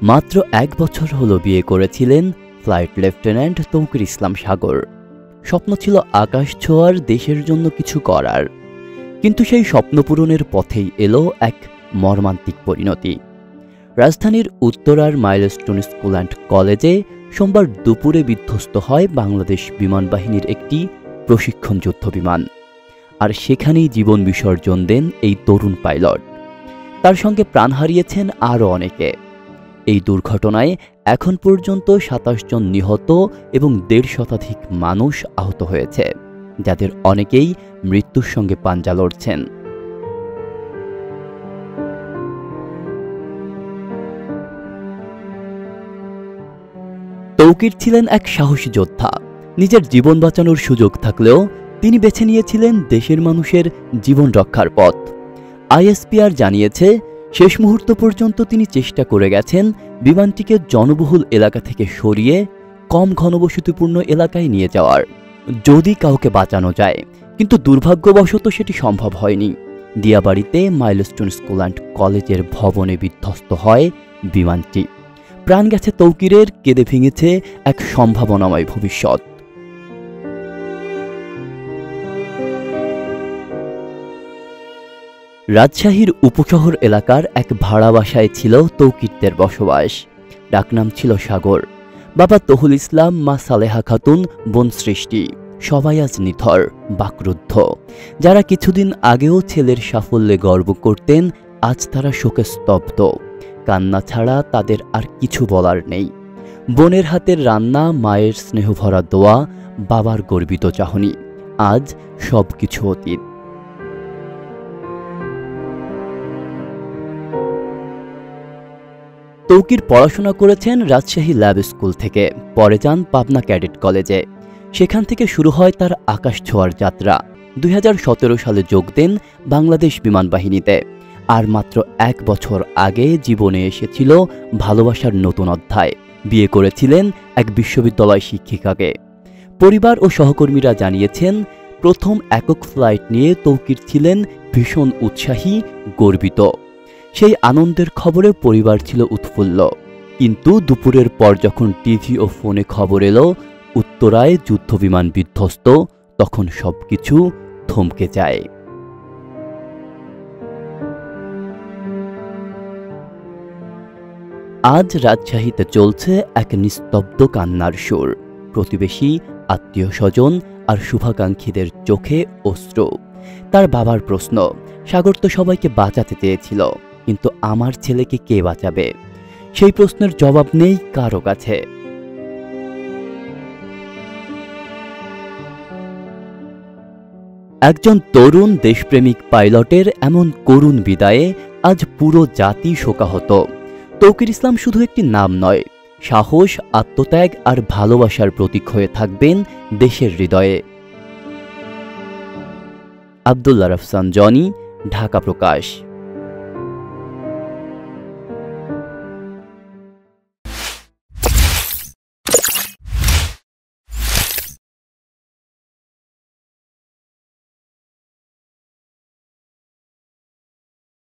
মাত্র ১ বছর হলো বিয়ে করেছিলেন ফ্লাইট লেফটেন্যান্ট তৌকির ইসলাম সাগর। স্বপ্ন ছিল আকাশ ছোঁয়ার, দেশের জন্য কিছু করার। কিন্তু সেই স্বপ্ন পূরণের পথেই এলো এক মর্মান্তিক পরিণতি। রাজধানীর উত্তরার মাইলস্টোন স্কুল অ্যান্ড কলেজে সোমবার দুপুরে বিধ্বস্ত হয় বাংলাদেশ বিমান বাহিনীর একটি প্রশিক্ষণ যুদ্ধ বিমান। আর সেখানেই জীবন বিসর্জন দেন এই তরুণ পাইলট। তার সঙ্গে প্রাণ হারিয়েছেন আরও অনেকে। এই দুর্ঘটনায় এখন পর্যন্ত ২৭ জন নিহত এবং ১৫০ শতাধিক মানুষ আহত হয়েছে, যাদের অনেকেই মৃত্যুর সঙ্গে পাঞ্জা লড়ছেন। তৌকির ছিলেন এক সাহসী যোদ্ধা। নিজের জীবন বাঁচানোর সুযোগ থাকলেও তিনি বেছে নিয়েছিলেন দেশের মানুষের জীবন রক্ষার পথ। আইএসপিআর জানিয়েছে, শেষ মুহূর্ত পর্যন্ত তিনি চেষ্টা করে গেছেন বিমানটিকে জনবহুল এলাকা থেকে সরিয়ে কম ঘনবসতিপূর্ণ এলাকায় নিয়ে যাওয়ার, যদি কাউকে বাঁচানো যায়। কিন্তু দুর্ভাগ্যবশত সেটি সম্ভব হয়নি। দিয়াবাড়িতে মাইলস্টোন স্কুল অ্যান্ড কলেজের ভবনে বিধ্বস্ত হয় বিমানটি। প্রাণ গেছে তৌকিরের, কেঁদে ভেঙেছে এক সম্ভাবনাময় ভবিষ্যৎ। রাজশাহীর উপশহর এলাকার এক ভাড়া বাসায় ছিল তৌকিরদের বসবাস। ডাকনাম ছিল সাগর। বাবা তহুল ইসলাম, মা সালেহা খাতুন, বোন সৃষ্টি, সবাই আজ নিথর, বাকরুদ্ধ। যারা কিছুদিন আগেও ছেলের সাফল্যে গর্ব করতেন, আজ তারা শোকে স্তব্ধ। কান্না ছাড়া তাদের আর কিছু বলার নেই। বোনের হাতের রান্না, মায়ের স্নেহভরা দোয়া, বাবার গর্বিত চাহনি, আজ সবকিছু অতীত। তৌকির পড়াশোনা করেছেন রাজশাহী ল্যাব স্কুল থেকে, পরে যান পাবনা ক্যাডেট কলেজে। সেখান থেকে শুরু হয় তার আকাশ ছোঁয়ার যাত্রা। ২০১৭ সালে যোগ দেন বাংলাদেশ বিমান বাহিনীতে। আর মাত্র ১ বছর আগে জীবনে এসেছিল ভালোবাসার নতুন অধ্যায়। বিয়ে করেছিলেন এক বিশ্ববিদ্যালয় শিক্ষিকাকে। পরিবার ও সহকর্মীরা জানিয়েছেন, প্রথম একক ফ্লাইট নিয়ে তৌকির ছিলেন ভীষণ উৎসাহী, গর্বিত। সেই আনন্দের খবরে পরিবার ছিল উৎফুল্ল। কিন্তু দুপুরের পর যখন টিভি ও ফোনে খবর এলো উত্তরায় যুদ্ধবিমান বিধ্বস্ত, তখন সবকিছু থমকে যায়। আজ রাজশাহীতে চলছে এক নিস্তব্ধ কান্নার সুর। প্রতিবেশী, আত্মীয় স্বজন আর শুভাকাঙ্ক্ষীদের চোখে অশ্রু। তার বাবার প্রশ্ন, সাগর তো সবাইকে বাঁচাতে চেয়েছিল, কিন্তু আমার ছেলেকে কে বাঁচাবে? সেই প্রশ্নের জবাব নেই কারো কাছে। একজন তরুণ দেশপ্রেমিক পাইলটের এমন করুণ বিদায়ে আজ পুরো জাতি শোকাহত। তৌকির ইসলাম শুধু একটি নাম নয়, সাহস, আত্মত্যাগ আর ভালোবাসার প্রতীক হয়ে থাকবেন দেশের হৃদয়ে। আব্দুল্লাহ রফসান জনি, ঢাকা প্রকাশ।